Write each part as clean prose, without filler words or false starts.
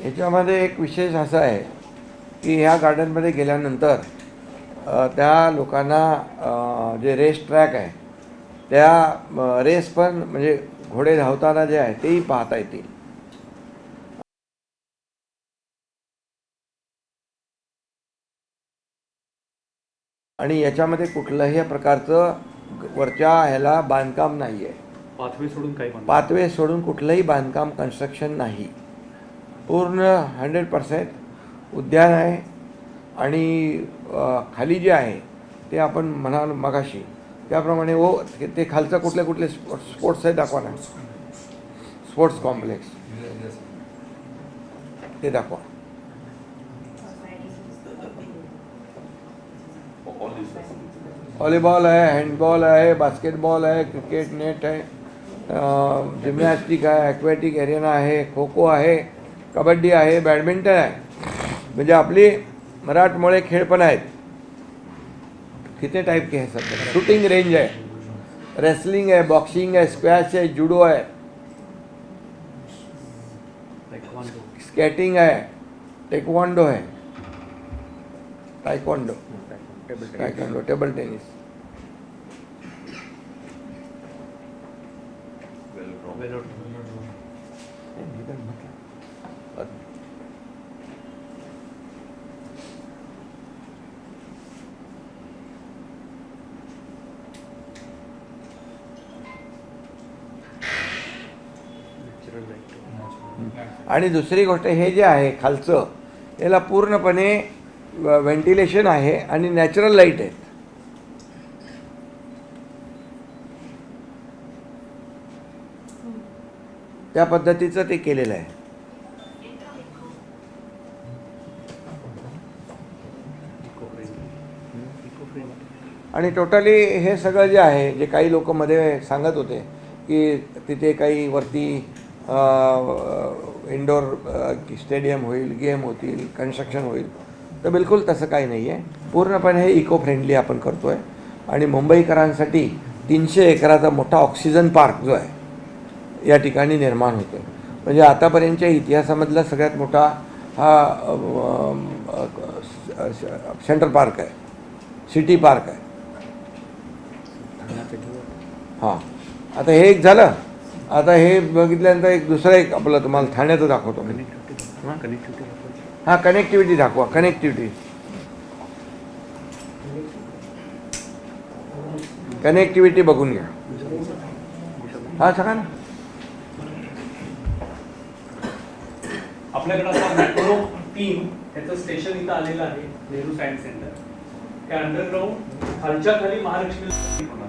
याच्यामध्ये एक विशेष असा आहे की ह्या गार्डनमध्ये गेल्यानंतर त्या लोकांना जे रेस ट्रॅक आहे त्या रेस पण म्हणजे घोडे धावताना जे आहे तेही पाहता येतील. आणि याच्यामध्ये कुठल्याही प्रकारचं वरच्या ह्याला बांधकाम नाही आहे. पाथवे सोडून कुठलंही बांधकाम कन्स्ट्रक्शन नाही. पूर्ण 100% उद्यान आहे. आणि खाली जे आहे ते आपण म्हणाल मगाशी त्याप्रमाणे ते खालचं कुठले कुठले स्पोर्ट्स आहे दाखवा ना. स्पोर्ट्स कॉम्प्लेक्स ते दाखवा. व्हॉलीबॉल आहे, हँडबॉल आहे, बास्केटबॉल आहे, क्रिकेट नेट आहे, जिम्नॅस्टिक आहे, ॲक्वॅटिक एरिना आहे, खो खो आहे, कबड्डी आहे, बॅडमिंटन आहे. म्हणजे आपली मराठमोळे खेळ पण आहेत. किती टाईप के हे सगळं. शूटिंग रेंज आहे, रेसलिंग आहे, बॉक्सिंग आहे, स्क्वॅश आहे, जुडो आहे, स्केटिंग आहे, टेक्वांडो आहे, टायक्वांडो, टेबल टेनिस. आणि दुसरी गोष्ट हे जे आहे खालचं याला पूर्णपणे व्हेंटिलेशन आहे आणि नॅचरल लाईट आहेत. त्या पद्धतीचं ते केलेलं आहे. आणि टोटली हे सगळं जे आहे जे काही लोक मध्ये सांगत होते की तिथे काही वरती इंडोर स्टेडियम होईल, गेम होतील, कन्स्ट्रक्शन होईल, तर बिलकुल तसं काही नाही आहे. पूर्णपणे हे इको फ्रेंडली आपण करतो आहे. आणि मुंबईकरांसाठी 300 एकराचा मोठा ऑक्सिजन पार्क जो आहे या ठिकाणी निर्माण होतो आहे. म्हणजे आतापर्यंतच्या इतिहासामधला सगळ्यात मोठा हा सेंट्रल पार्क आहे, सिटी पार्क आहे. हां, आता हे एक झालं. आता हे बघितल्यानंतर एक दुसरं एक आपलं तुम्हाला ठाण्याचं दाखवतो. हां, कनेक्टिव्हिटी दाखवा. कनेक्टिव्हिटी बघून घ्या. हां, सांगा ना. आपल्याकडे आता मेट्रो 3 याचं स्टेशन इथं आलेलं आहे, नेहरू सायन्स सेंटर. हे अंडरग्राऊंड खालच्या खाली महालक्ष्मी होणार.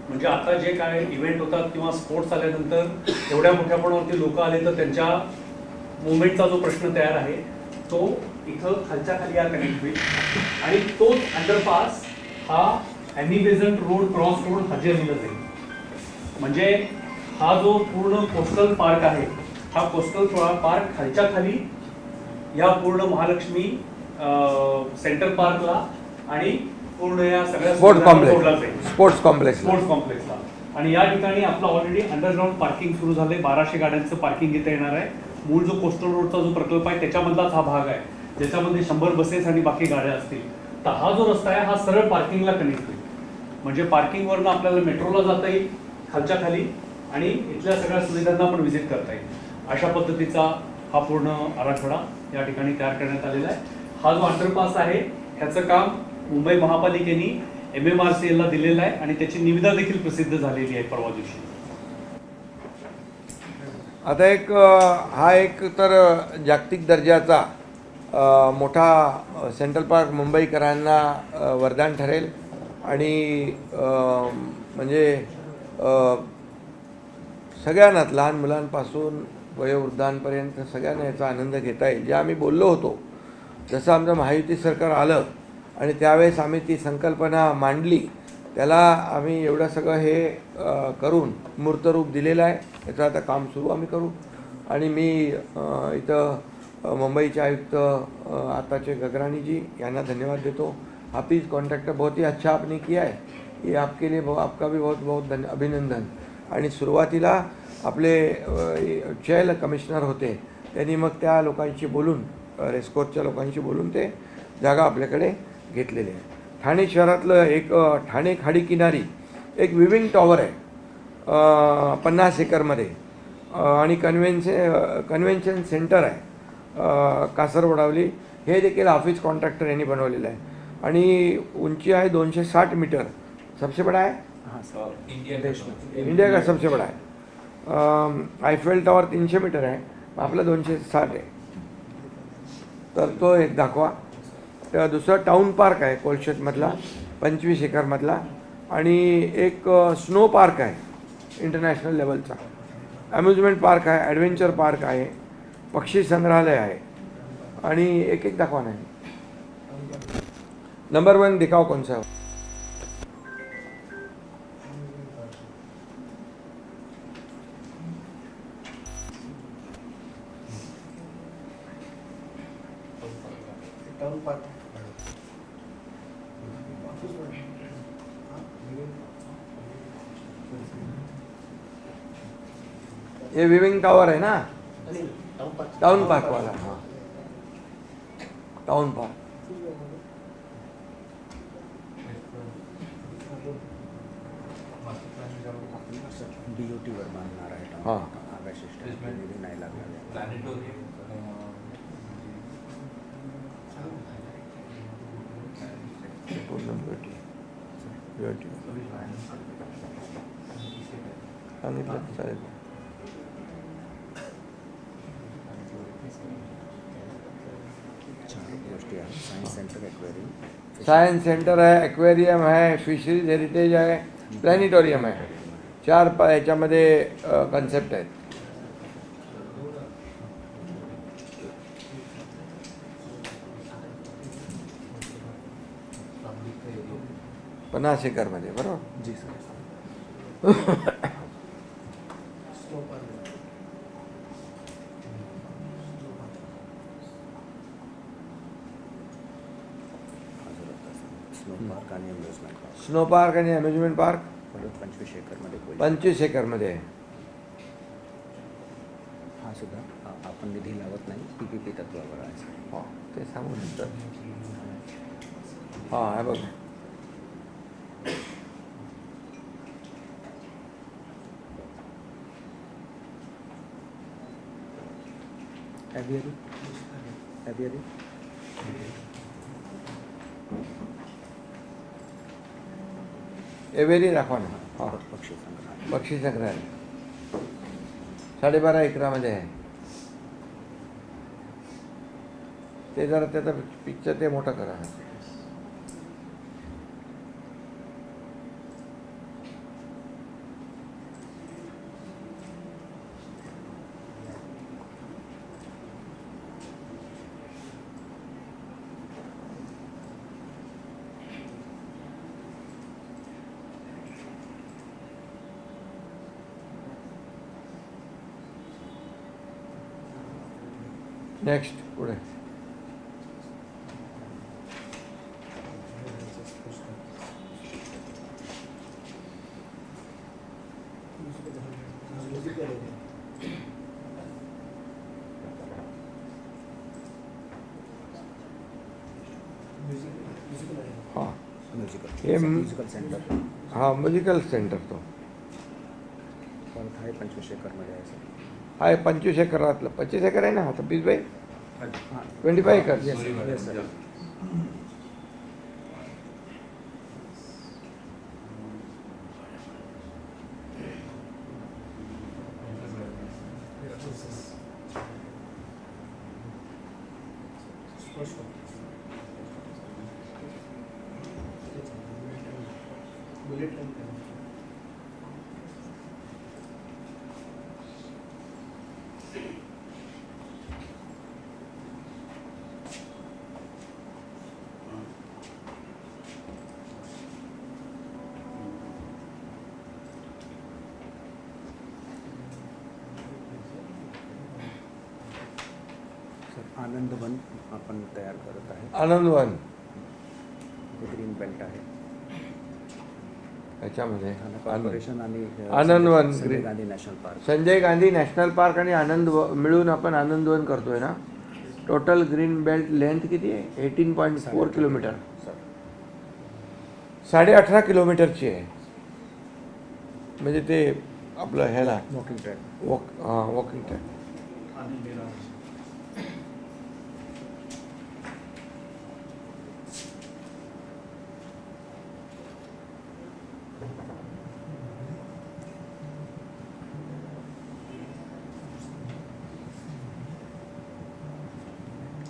म्हणजे आता जे काय इव्हेंट होतात किंवा स्पोर्ट्स आल्यानंतर एवढ्या मोठ्या प्रमाणावरती लोक आले तर त्यांच्या मुवमेंटचा जो प्रश्न तयार आहे तो इथं खालच्या खाली या कनेक्ट होईल. आणि तोच अंडरपास हा Annie Besant road cross road हजेरीला जाईल. म्हणजे हा जो पूर्ण कोस्टल पार्क आहे हा कोस्टल पार्क खालच्या खाली या पूर्ण महालक्ष्मी सेंटर पार्कला आणि पूर्ण या सगळ्या स्पोर्ट्स कॉम्प्लेक्सला. आणि या ठिकाणी आपलं ऑलरेडी अंडरग्राऊंड पार्किंग सुरू झालंय. 1200 गाड्यांचं पार्किंग इथे येणार आहे. मूळ जो कोस्टल रोडचा जो प्रकल्प आहे त्याच्यामधलाच हा भाग आहे ज्याच्यामध्ये 100 बसेस आणि बाकी गाड्या असतील. तर हा जो रस्ता आहे हा सरळ पार्किंगला कनेक्ट होईल. म्हणजे पार्किंगवरनं आपल्याला मेट्रोला जाता येईल खालच्या खाली आणि इथल्या सगळ्या सुविधांना पण व्हिजिट करता येईल. अशा पद्धतीचा हा पूर्ण आराखडा या ठिकाणी तयार करण्यात आलेला आहे. हा जो अंडरपास आहे ह्याचं काम मुंबई महापालिकेने MMRCL ला दिलेला आहे आणि त्याची निविदा देखील प्रसिद्ध झालेली आहे परवा दिवशी. आता हा एक तर जागतिक दर्जाचा मोठा सेंट्रल पार्क मुंबईकरांना वरदान ठरेल. आणि म्हणजे सगळ्यांनाच लहान मुलांपासून वयोवृद्धांपर्यंत सगळ्यांना याचा आनंद घेता येईल. जे आम्ही बोललो होतो जसं आमचं महायुती सरकार आलं आणि त्यावेळेस आम्ही ती संकल्पना मांडली त्याला आम्ही एवढं सगळं हे करून मूर्तरूप दिलेलं आहे. याचं आता काम सुरू आम्ही करू. आणि मी इथं मुंबईचे आयुक्त आताचे गगराणी जी यांना धन्यवाद देतो. हाफिज कॉन्ट्रॅक्टर बहुत ही अच्छा आपने किया है, ये आपके लिए आपका भी बहुत बहुत अभिनंदन. आणि सुरुवातीला आपले चेल कमिशनर होते त्यांनी मग त्या लोकांशी बोलून रेस्कोर्सच्या लोकांशी बोलून ते जागा आपल्याकडे घेतलेली आहे. ठाणे शहरातलं एक ठाणे खाडी किनारी एक विविंग टॉवर आहे 50 एकरमध्ये आणि कन्व्हेन्शन सेंटर आहे कासरवडावली. हे देखील ऑफिस कॉन्ट्रॅक्टर यांनी बनवलेलं आहे आणि उंची आहे 260 मीटर. सबसे बड़ा है इंडिया का सबसे बड़ा है. आयफेल टॉवर 300 मीटर आहे, आपला 260 आहे. तर तो एक दाखवा. तर दुसरा टाऊन पार्क आहे कोलशेतमधला 25 एकरमधला आणि एक स्नो पार्क आहे इंटरनॅशनल लेवलचा. अम्युजमेंट पार्क आहे, ॲडव्हेंचर पार्क आहे, पक्षी संग्रहालय आहे आणि एक दाखवा नाही. नंबर 1 दिखाओ कौन सा है. ये विविंग टावर है ना, टाउन पार्क वाला. हाँ, टाउन पार्क. BOT वर बांधणार आहे. हां. आकाश स्टेशन नाही लागणार. पूर्ण beauty. सांगितलं चालेल. चार गोष्टी आहेत. Science centre, aquarium, science centre है, एक्वेरियम है, फिशरीज हेरिटेज है, प्लॅनेटोरियम आहे. 4 याच्यामध्ये कन्सेप्ट आहेत. पन्नास एकरमध्ये बरोबर. जी सर. स्नो पार्क आणि अम्युजमेंट पार्क स्नो पार्क आणि अम्युजमेंट पार्क परत 25 एकरमध्ये होईल. 25 एकरमध्ये आहे. हा सुद्धा आपण निधी लावत नाही, PPP तत्वावर आहे. हो, ते सांगू नंतर. हां, आहे बघ. एवियरी एवेरी दाखवा ना. हां, पक्षी संग्रहालय. बक्षी संग्रहालय 12.5 एकरामध्ये आहे. ते जरा त्याचा पिक्चर ते मोठं करा. नेक्स्ट पुढे. हां, हे म्युझिकल सेंटर हां, म्युझिकल सेंटर तो परत आहे 25 एकरमध्ये आहे सर. आहे. 25 एकरातलं 25 एकर आहे ना. 26 बाय हां, 25 एकर. Yes sir. आनंदवन आपण तयार करत आहे. आनंदवन ग्रीन बेल्ट आहे. याच्यामध्ये ठाणे कॉर्पोरेशन आणि Anandvan Sanjay green Gandhi national park. Sanjay Gandhi national park आणि मिळून आपण आनंदवन करतोय ना. टोटल ग्रीन बेल्ट लेंथ किती आहे? 18.4 किलोमीटर, 18.5 किलोमीटरची आहे. म्हणजे ते आपलं ह्याला वॉकिंग ट्रॅक. Walking track.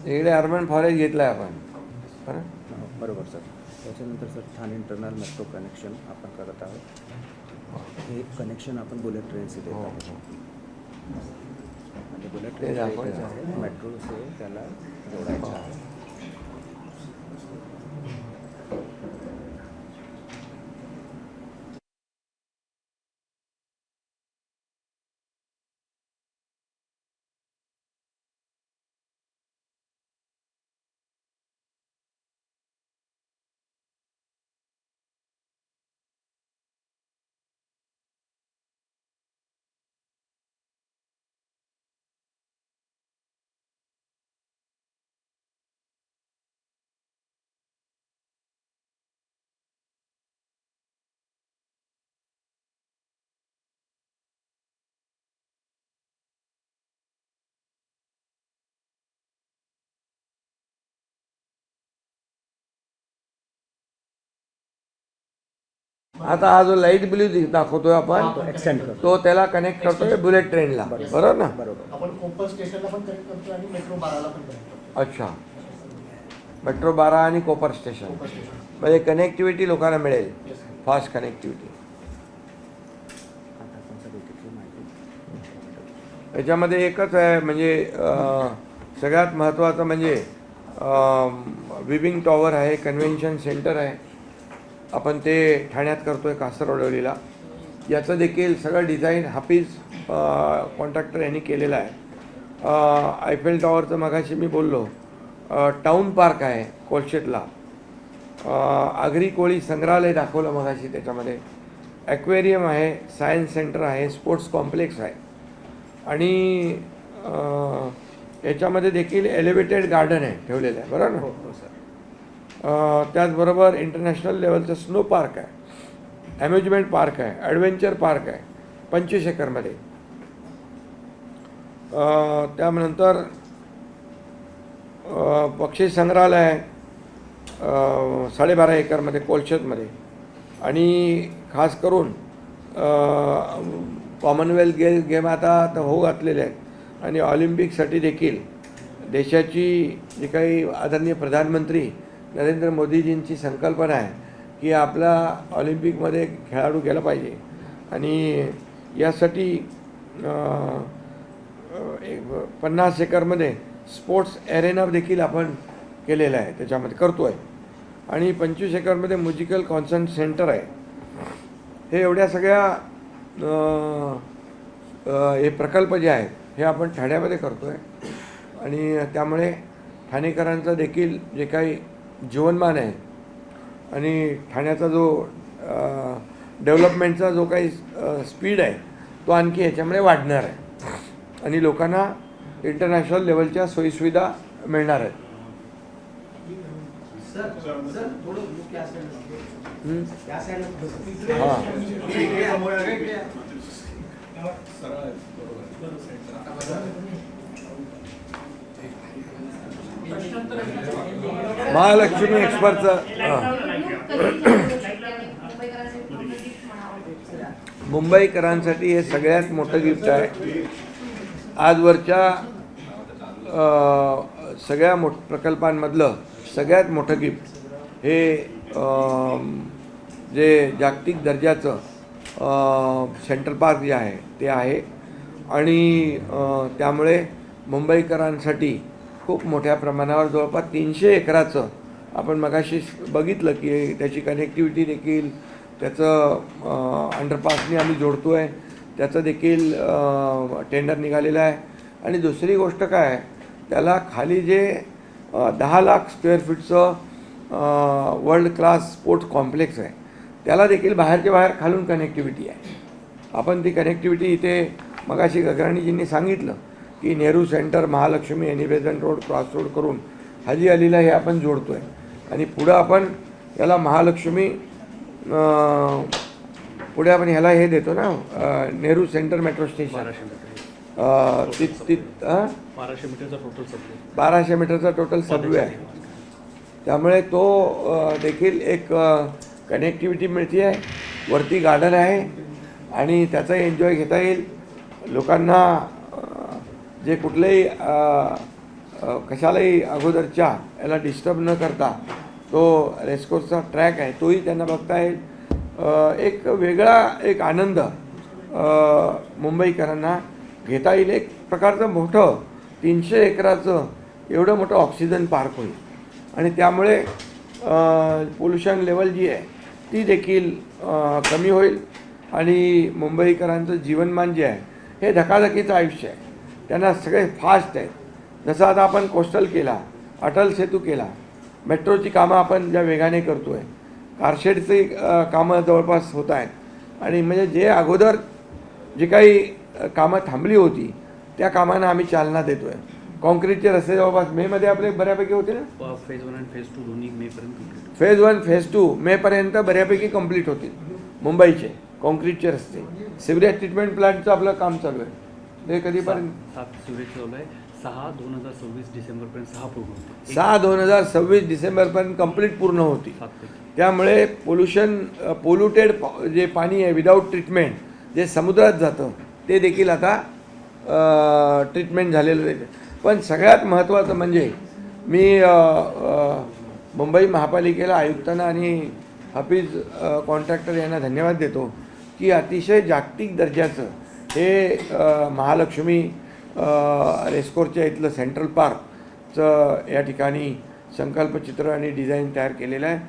इकडे अर्बन फॉरेस्ट घेतलाय आपण, बरं. बरोबर सर. त्याच्यानंतर sir Thane internal metro connection आपण करत आहोत. हे कनेक्शन आपण बुलेट ट्रेनशी देत आहोत. म्हणजे बुलेट ट्रेन एकच आहे, मेट्रोचे त्याला जोडायचं आहे. आता हा जो लाईट ब्लू दाखवतोय आपण, एक्सटेंड करतो. तो त्याला कनेक्ट करतोय बुलेट ट्रेनला, बरोबर ना. बरोबर. आपण कोपर स्टेशनला पण कनेक्ट करतो आणि मेट्रो 12ला पण कनेक्ट करतो. अच्छा, मेट्रो 12 आणि कोपर स्टेशन, कोपर स्टेशन. म्हणजे कनेक्टिव्हिटी लोकांना मिळेल, Yes. Fast connectivity. आता आपण सर इकडची माहिती. याच्यामध्ये एकच आहे, म्हणजे सगळ्यात महत्त्वाचं म्हणजे विविंग टॉवर आहे, कन्व्हेन्शन सेंटर आहे. आपण ते ठाण्यात करतोय, कासरवडवलीला. याचं देखील सगळं डिझाईन हाफिज कॉन्ट्रॅक्टर यांनी केलेलं आहे. आयफेल टॉवरचं मगाशी मी बोललो. टाऊन पार्क आहे कोलशेतला. आगरी कोळी संग्रहालय दाखवलं मगाशी, त्याच्यामध्ये ॲक्वेरियम आहे, सायन्स सेंटर आहे, स्पोर्ट्स कॉम्प्लेक्स आहे. आणि याच्यामध्ये देखील एलिव्हेटेड गार्डन आहे, ठेवलेलं आहे, बरोबर ना. हो हो सर. त्याचबरोबर इंटरनॅशनल लेवलचं स्नो पार्क आहे, अम्युजमेंट पार्क आहे, ॲडव्हेंचर पार्क आहे 25 एकरमध्ये. त्यानंतर पक्षी संग्रहालय आहे 12.5 एकरमध्ये कोलशेतमध्ये. आणि खास करून कॉमनवेल्थ गेम आता होऊ घातलेले आहेत. आणि ऑलिम्पिकसाठी देखील देशाची जी काही आदरणीय प्रधानमंत्री नरेंद्र मोदीजींची संकल्पना आहे की आपला ऑलिम्पिकमध्ये खेळाडू गेला पाहिजे. आणि यासाठी 50 एकरमध्ये स्पोर्ट्स ॲरेना देखील आपण केलेला आहे, त्याच्यामध्ये करतो आहे. आणि 25 एकरमध्ये म्युझिकल कॉन्सर्ट सेंटर आहे. हे एवढ्या सगळ्या हे प्रकल्प जे आहेत हे आपण ठाण्यामध्ये करतो आहे. आणि त्यामुळे ठाणेकरांचं देखील जे काही जीवनमान आहे आणि ठाण्याचा जो डेव्हलपमेंटचा जो काही स्पीड आहे तो आणखी याच्यामुळे वाढणार आहे. आणि लोकांना इंटरनॅशनल लेवलच्या सोयीसुविधा मिळणार आहेत. हां, महालक्ष्मी एक्सपर्टचं मुंबईकरांसाठी हे सगळ्यात मोठं गिफ्ट आहे. आजवरच्या सगळ्या प्रकल्पांमधलं सगळ्यात मोठं गिफ्ट हे जे जागतिक दर्जाचं सेंट्रल पार्क जे आहे ते आहे. आणि त्यामुळे मुंबईकरांसाठी खूप मोठ्या प्रमाणावर जवळपास 300 एकराचं आपण मगाशी बघितलं की त्याची कनेक्टिव्हिटी देखील, त्याचं अंडरपासनी आम्ही जोडतो आहे, त्याचं देखील टेंडर निघालेलं आहे. आणि दुसरी गोष्ट काय आहे, त्याला खाली जे 10 लाख स्क्वेअर फीटचं वर्ल्ड क्लास स्पोर्ट्स कॉम्प्लेक्स आहे त्याला देखील बाहेरच्या बाहेर खालून कनेक्टिव्हिटी आहे. आपण ती कनेक्टिव्हिटी इथे मगाशी गगराणीजींनी सांगितलं की नेहरू सेंटर, महालक्ष्मी, निवेदन रोड, क्रॉस रोड करून हाजी अलीला हे आपण जोडतो आहे. आणि पुढं आपण याला महालक्ष्मी, पुढे आपण ह्याला हे देतो ना, नेहरू सेंटर मेट्रो स्टेशन. 1200 मीटरचा टोटल सबवे, 1200 मीटरचा टोटल सबवे आहे. त्यामुळे तो देखील एक कनेक्टिव्हिटी मिळते आहे. वरती गार्डन आहे आणि त्याचा एन्जॉय घेता येईल. लोकांना जे कुठलेही कशालाही अगोदरच्या याला डिस्टर्ब न करता तो रेसकोर्सचा ट्रॅक आहे तोही त्यांना बघता येईल. एक वेगळा एक आनंद मुंबईकरांना घेता येईल. एक प्रकारचं मोठं 300 एकराचं एवढं मोठं ऑक्सिजन पार्क होईल आणि त्यामुळे पोल्युशन लेवल जी आहे ती देखील कमी होईल आणि मुंबईकरांचं जीवनमान जे आहे हे धकाधकीचं आयुष्य आहे. त्यांना सगळे फास्ट आहेत. जसं आता आपण कोस्टल केला, अटल सेतू केला, मेट्रोची कामं आपण ज्या वेगाने करतो आहे, कारशेडची कामं जवळपास होत आहेत आणि म्हणजे जे अगोदर जी काही कामं थांबली होती त्या कामांना आम्ही चालना देतो आहे. कॉन्क्रीटचे रस्ते जवळपास मेमध्ये आपले बऱ्यापैकी होते ना. फेज 1 आणि फेज 2 दोन्ही मेपर्यंत कंप्लीट. फेज 1 फेज 2 मेपर्यंत बऱ्यापैकी कंप्लीट होतील मुंबईचे कॉन्क्रीटचे रस्ते. सिवरेज ट्रीटमेंट प्लांटचं आपलं काम चालू आहे. ते कधीपर्यंत? 7 सिवरेज चालू आहे. 6/2026 डिसेंबरपर्यंत 6 पूर्ण होते. 6/2026 डिसेंबरपर्यंत कंप्लीट पूर्ण होती. 7 पैकी. त्यामुळे पोल्युटेड जे पाणी आहे विदाऊट ट्रीटमेंट जे समुद्रात जातं ते देखील आता ट्रीटमेंट झालेलं आहे. पण सगळ्यात महत्त्वाचं म्हणजे मी मुंबई महापालिकेला, आयुक्तांना आणि हाफिज कॉन्ट्रॅक्टर यांना धन्यवाद देतो की अतिशय जागतिक दर्जाचं हे महालक्ष्मी रेस्कोर्सच्या इथलं सेंट्रल पार्कचं या ठिकाणी संकल्पचित्र आणि डिझाईन तयार केलेलं आहे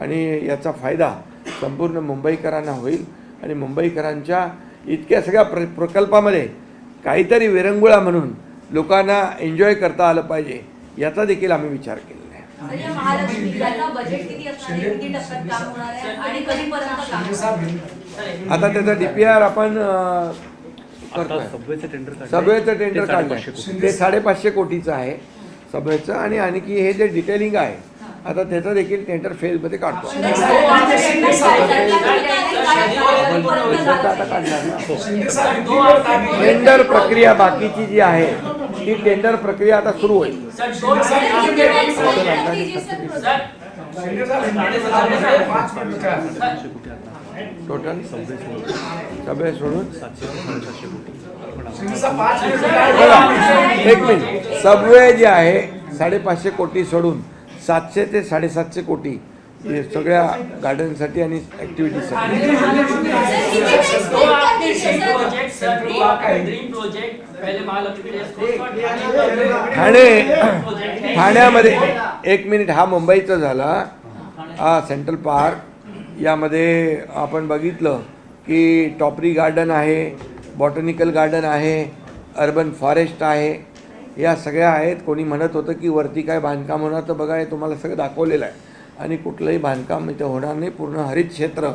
आणि याचा फायदा संपूर्ण मुंबईकरांना होईल आणि मुंबईकरांच्या इतक्या सगळ्या प्रकल्पामध्ये काहीतरी विरंगुळा म्हणून लोकांना एन्जॉय करता आलं पाहिजे याचा देखील आम्ही विचार केलेला आहे. आता त्याचा DPR आपण सबवेचं टेंडर काढलं. ते 550 कोटीचं आहे सबवेचं आणि आणखी हे जे डिटेलिंग आहे आता त्याचं देखील टेंडर फेजमध्ये काढतो. टेंडर प्रक्रिया बाकीची जी आहे ती टेंडर प्रक्रिया आता सुरू होईल. टोटल सबवे सोडून 1 मिनिट, सबवे जे आहे 550 कोटी सोडून 700 ते 750 कोटी हे सगळ्या गार्डनसाठी आणि ॲक्टिव्हिटीसाठी. ठाण्यामध्ये 1 मिनिट, हा मुंबईचा झाला. हा सेंट्रल पार्क यामध्ये आपण बघितलं की टॉपरी गार्डन आहे, बॉटनिकल गार्डन आहे, अर्बन फॉरेस्ट आहे, या सगळ्या आहेत. कोणी म्हणत होतं की वरती काय बांधकाम होणार, तर बघा हे तुम्हाला सगळं दाखवलेलं आहे आणि कुठलंही बांधकाम इथं होणार नाही. पूर्ण हरित क्षेत्र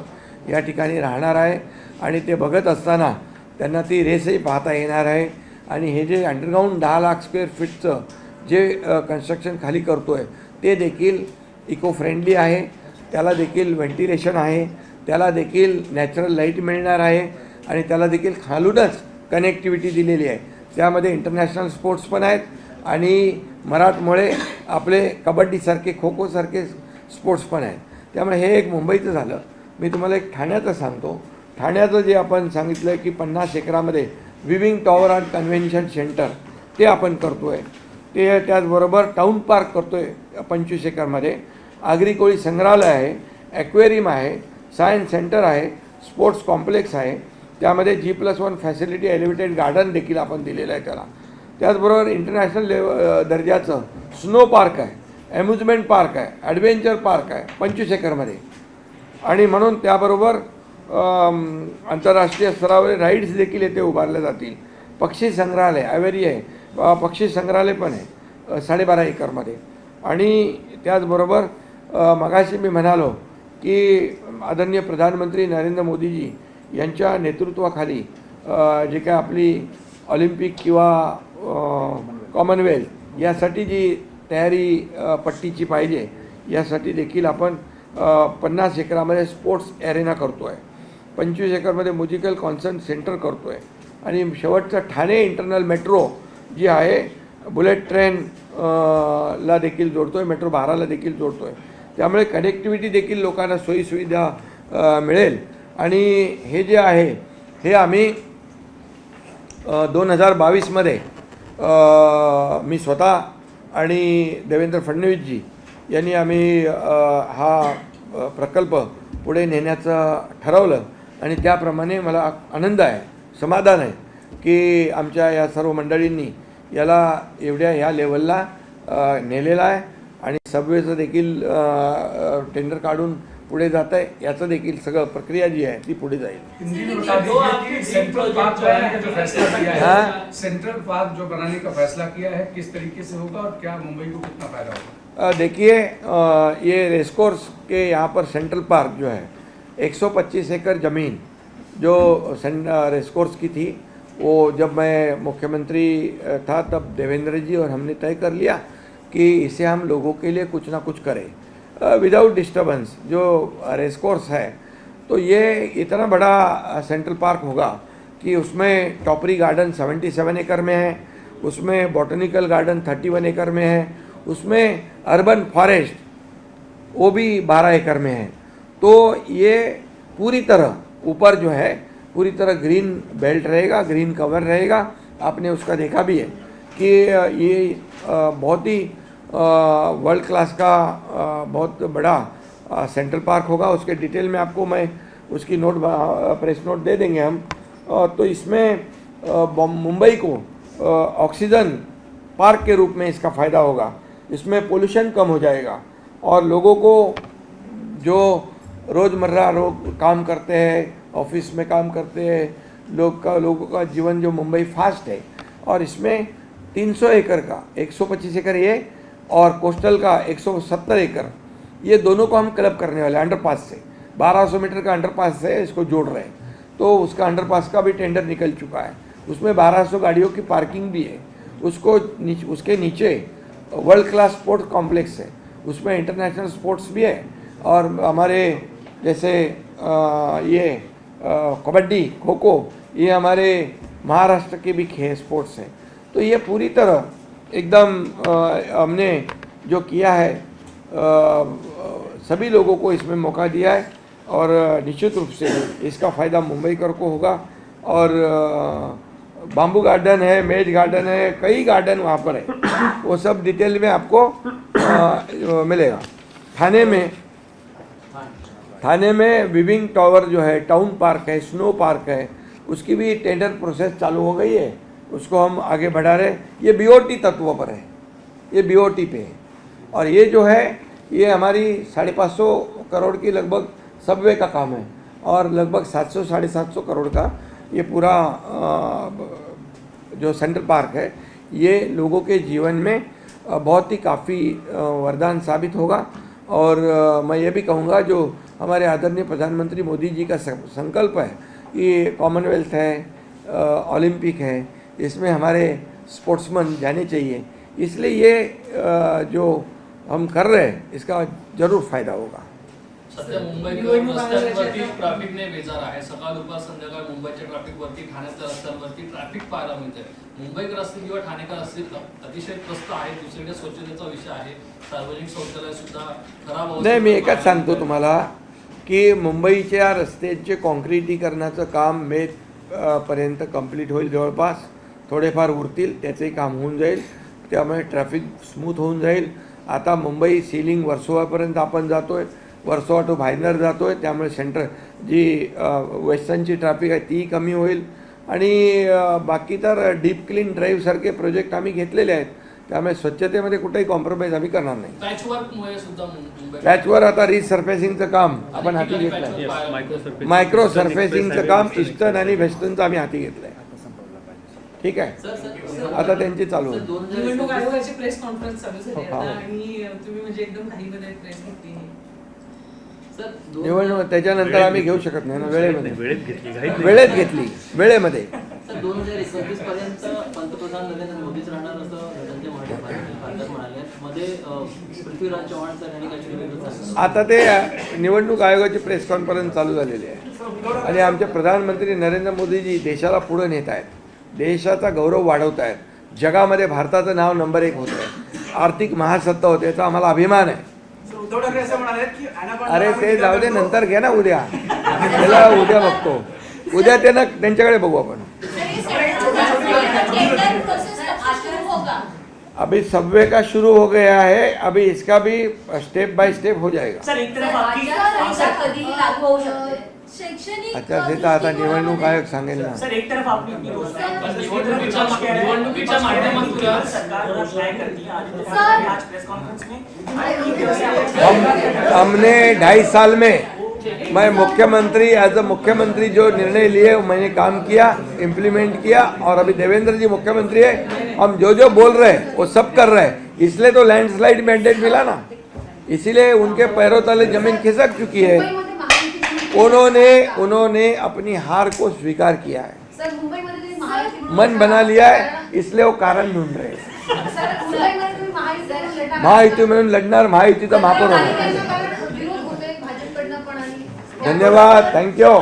या ठिकाणी राहणार आहे आणि ते बघत असताना त्यांना ती रेसही पाहता येणार आहे. आणि हे जे अंडरग्राऊंड 10 लाख स्क्वेअर फीटचं जे कन्स्ट्रक्शन खाली करतो आहे ते देखील इको फ्रेंडली आहे. त्याला देखील व्हेंटिलेशन आहे, त्याला देखील नॅचरल लाईट मिळणार आहे आणि त्याला देखील खालूनच कनेक्टिव्हिटी दिलेली आहे. त्यामध्ये इंटरनॅशनल स्पोर्ट्स पण आहेत आणि मराठमोळे आपले कबड्डीसारखे, खो खोसारखे स्पोर्ट्स पण आहेत. त्यामुळे हे एक मुंबईचं झालं. मी तुम्हाला एक ठाण्याचं सांगतो. ठाण्याचं जे आपण सांगितलं आहे की 50 एकरामध्ये viewing tower and convention centre ते आपण करतो आहे. ते त्याचबरोबर टाऊन पार्क करतो आहे 25 एकरमध्ये. आगरी कोळी संग्रहालय आहे, ॲक्वेरियम आहे, सायन्स सेंटर आहे, स्पोर्ट्स कॉम्प्लेक्स आहे. त्यामध्ये G+1 फॅसिलिटी एलिव्हेटेड गार्डन देखील आपण दिलेलं आहे त्याला. त्याचबरोबर इंटरनॅशनल दर्जाचं स्नो पार्क आहे, अम्युजमेंट पार्क आहे, ॲडव्हेंचर पार्क आहे 25 एकरमध्ये. आणि म्हणून त्याबरोबर आंतरराष्ट्रीय स्तरावर राईड्स देखील येथे उभारल्या जातील. पक्षी संग्रहालय अवेरी आहे, पक्षी संग्रहालय पण आहे 12.5 एकरमध्ये. आणि त्याचबरोबर मगाशी मी म्हणालो की आदरणीय प्रधानमंत्री नरेंद्र मोदीजी यांच्या नेतृत्वाखाली जे काय आपली ऑलिम्पिक किंवा कॉमनवेल्थ यासाठी जी तयारी पट्टीची पाहिजे, यासाठी देखील आपण 50 एकरामध्ये स्पोर्ट्स ॲरेना करतो आहे, 25 एकरमध्ये म्युझिकल कॉन्सर्ट सेंटर करतो आहे, आणि शेवटचं ठाणे इंटरनल मेट्रो जी आहे बुलेट ट्रेन ला देखील जोडतो आहे, मेट्रो 12ला देखील जोडतो आहे. त्यामुळे कनेक्टिव्हिटी देखील लोकांना सोयीसुविधा मिळेल. आणि हे जे आहे हे आम्ही 2022मध्ये मी स्वतः आणि देवेंद्र फडणवीसजी यांनी आम्ही हा प्रकल्प पुढे नेण्याचं ठरवलं, आणि त्याप्रमाणे मला आनंद आहे, समाधान आहे की आमच्या या सर्व मंडळींनी याला एवढ्या ह्या लेवलला नेलेला आहे, आणि सबवेचं देखील टेंडर काढून पुढे जात आहे. याचं देखील सगळं प्रक्रिया जी आहे ती पुढे जाईल. सेंट्रल पार्क बनाने का जो फैसला किया है, सेंट्रल पार्क जो बनाने का फैसला किया है, किस तरीके से होगा और क्या मुंबई को कितना फायदा होगा? देखिए, ये रेसकोर्स के यहाँ पर सेंट्रल पार्क जो है 125 एकड़ ज़मीन जो रेसकोर्स की थी, वो जब मैं मुख्यमंत्री था तब देवेंद्र जी और हमने तय कर लिया कि इसे हम लोगों के लिए कुछ ना कुछ करें विदाउट डिस्टर्बेंस. जो रेसकोर्स है तो ये इतना बड़ा सेंट्रल पार्क होगा कि उसमें टॉपरी गार्डन 77 एकड़ में है, उसमें बॉटनिकल गार्डन 31 एकड़ में है, उसमें अर्बन फॉरेस्ट वो भी 12 एकड़ में है. तो ये पूरी तरह ऊपर जो है पूरी तरह ग्रीन बेल्ट रहेगा, ग्रीन कवर रहेगा. आपने उसका देखा भी है कि ये बहुत ही वर्ल्ड क्लास का बहुत बड़ा सेंट्रल पार्क होगा. उसके डिटेल में आपको मैं उसकी नोट प्रेस नोट दे देंगे हम. तो इसमें मुंबई को ऑक्सीजन पार्क के रूप में इसका फ़ायदा होगा. इसमें पोल्यूशन कम हो जाएगा और लोगों को जो रोज़मर्रा लोग काम करते हैं, ऑफिस में काम करते हैं, लोगों का जीवन जो मुंबई फास्ट है, और इसमें 300 एकड़ का 125 एकड़ ये और कोस्टल का 170 एकड़, ये दोनों को हम क्लब करने वाले अंडरपास से 1200 मीटर का अंडरपास से इसको जोड़ रहे हैं. तो उसका अंडरपास का भी टेंडर निकल चुका है. उसमें 1200 गाड़ियों की पार्किंग भी है. उसके नीचे वर्ल्ड क्लास स्पोर्ट्स कॉम्प्लेक्स है, उसमें इंटरनेशनल स्पोर्ट्स भी है, और हमारे जैसे ये कबड्डी, खो खो, ये हमारे महाराष्ट्र के भी स्पोर्ट्स हैं. तो ये पूरी तरह एकदम हमने जो किया है, सभी लोगों को इसमें मौका दिया है, और निश्चित रूप से इसका फ़ायदा मुंबईकर को होगा. और बाम्बू गार्डन है, मेज गार्डन है, कई गार्डन वहाँ पर है, वो सब डिटेल में आपको मिलेगा. थाने में विविंग टावर जो है, टाउन पार्क है, स्नो पार्क है, उसकी भी टेंडर प्रोसेस चालू हो गई है. उसको हम आगे बढ़ा रहे. ये बीओटी तत्व पर है, ये बीओटी पे है. और ये जो है ये हमारी 550 करोड़ की लगभग सबवे का काम है, और लगभग 700-750 करोड़ का ये पूरा जो सेंट्रल पार्क है, ये लोगों के जीवन में बहुत ही काफ़ी वरदान साबित होगा. और मैं ये भी कहूँगा, जो हमारे आदरणीय प्रधानमंत्री मोदी जी का संकल्प है कि कॉमनवेल्थ है, ओलंपिक है, इसमें हमारे स्पोर्ट्समैन जाने चाहिए, इसलिए ये जो हम कर रहे हैं इसका जरूर फायदा होगा. सध्या मुंबईकर रस्त्यांवरती ट्रॅफिकने बेजार आहे. सकाळ दुपार संध्याकाळ मुंबईच्या ट्रॅफिकवरती, ठाण्याच्या रस्त्यांवरती ट्रॅफिक पाहायला मिळते. मुंबईकर असतील किंवा ठाणेकर असतील अतिशय त्रस्त आहे. दुसरीकडे स्वच्छतेचा विषय आहे, सार्वजनिक शौचालय सुद्धा खराब अवस्थेत. नाही, मी एकच सांगतो तुम्हाला की मुंबईच्या रस्त्याचे कॉन्क्रिटीकरणाचं काम मे पर्यंत कंप्लीट होईल. जवळपास थोडेफार उरतील, त्याचंही काम होऊन जाईल. त्यामुळे ट्रॅफिक स्मूथ होऊन जाईल. आता मुंबई सीलिंग वर्सोवापर्यंत आपण जातो आहे, वर्सोवा टू भाईंदर जातो आहे. त्यामुळे सेंटर जी वेस्टर्नची ट्रॅफिक आहे ती कमी होईल. आणि बाकी तर डीप क्लीन ड्राईव्हसारखे प्रोजेक्ट आम्ही घेतलेले आहेत. त्यामुळे स्वच्छतेमध्ये कुठेही कॉम्प्रोमाइज आम्ही करणार नाही. पॅचवर्कमुळे सुद्धा मुंबई पॅचवर आता रिसर्फेसिंगचं काम आपण हाती घेतलं आहे. मायक्रो सर्फेसिंगचं काम ईस्टर्न आणि वेस्टर्नचं आम्ही हाती घेतलं आहे. ठीक आहे, आता त्यांची चालू होईल. निवडणूक आयोगाची प्रेस कॉन्फरन्स चालू झाली हो. आता, आणि तुम्ही म्हणजे एकदम घाईमध्ये प्रेस घेतली. सर, दोन- निवडणूक त्याच्यानंतर आम्ही घेऊ शकत नाही ना, वेळेमध्ये वेळेत घेतली वेळेमध्ये. सर 2029 पर्यंत पंतप्रधान नरेंद्र मोदीच राहणार असं धनंजय पाटील म्हणाले. मध्ये पृथ्वीराज चव्हाण सर यांनी काहीतरी वेगळं सांगितलं. आता ते निवडणूक आयोगाची प्रेस कॉन्फरन्स चालू झालेली आहे आणि आमचे प्रधानमंत्री नरेंद्र मोदीजी देशाला पुढे नेत आहेत, देशाचा गौरव वाढवत आहेत, जगामध्ये भारताचं नाव नंबर 1 होत आहे, आर्थिक महासत्ता होते, याचा आम्हाला अभिमान आहे. उद्धव ठाकरे असं म्हणाले की अरे ते जाऊ दे, नंतर घ्या ना उद्या, त्याला उद्या बघतो, उद्या त्यांच्याकडे बघू आपण. अभी सबवे का शुरू हो गया है, अभी इसका भी स्टेप बाय स्टेप हो जाएगा. सर एक तरफ आपकी कधीही लागू होऊ शकते. शैक्षणिक आचारसंहिता आता निवडणूक आयोग सांगेल ना. सर एक तरफ आपने अपनी घोषणा निवडणुकीच्या माध्यमातून सरकार घोषणाएं करती है आज प्रेस कॉन्फ्रेंस में हमने 2.5 साल में मैं मुख्यमंत्री एज अ मुख्यमंत्री जो निर्णय लिए मैंने काम किया, इम्प्लीमेंट किया, और अभी देवेंद्र जी मुख्यमंत्री है, हम जो जो बोल रहे हैं वो सब कर रहे हैं, इसलिए तो लैंडस्लाइड मैंडेट मिला ना, इसीलिए उनके पैरों तले जमीन खिसक चुकी है. उन्होंने अपनी हार को स्वीकार किया है, सर मुंबईमध्ये तुम्ही महायुती मन बना लिया है, इसलिए वो कारण ढूंढ रहे हैं. सर मुंबईमध्ये तुम्ही महायुतीकडून लढा- महायुती म्हणून लढणार, महायुतीचा महापौर काही होणार. काही कारण विरोध होतोय भाजपकडनं पण आणि धन्यवाद, थँक्यू.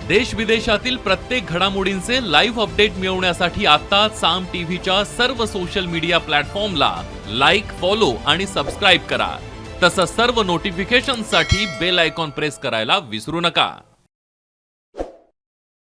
देश विदेशातील प्रत्येक घडामोडींचे लाईव्ह अपडेट मिळवण्यासाठी आता साम टीव्हीच्या सर्व सोशल मीडिया प्लॅटफॉर्मला लाईक, फॉलो आणि सबस्क्राईब करा. तसंच सर्व नोटिफिकेशनसाठी बेल आयकॉन प्रेस करायला विसरू नका.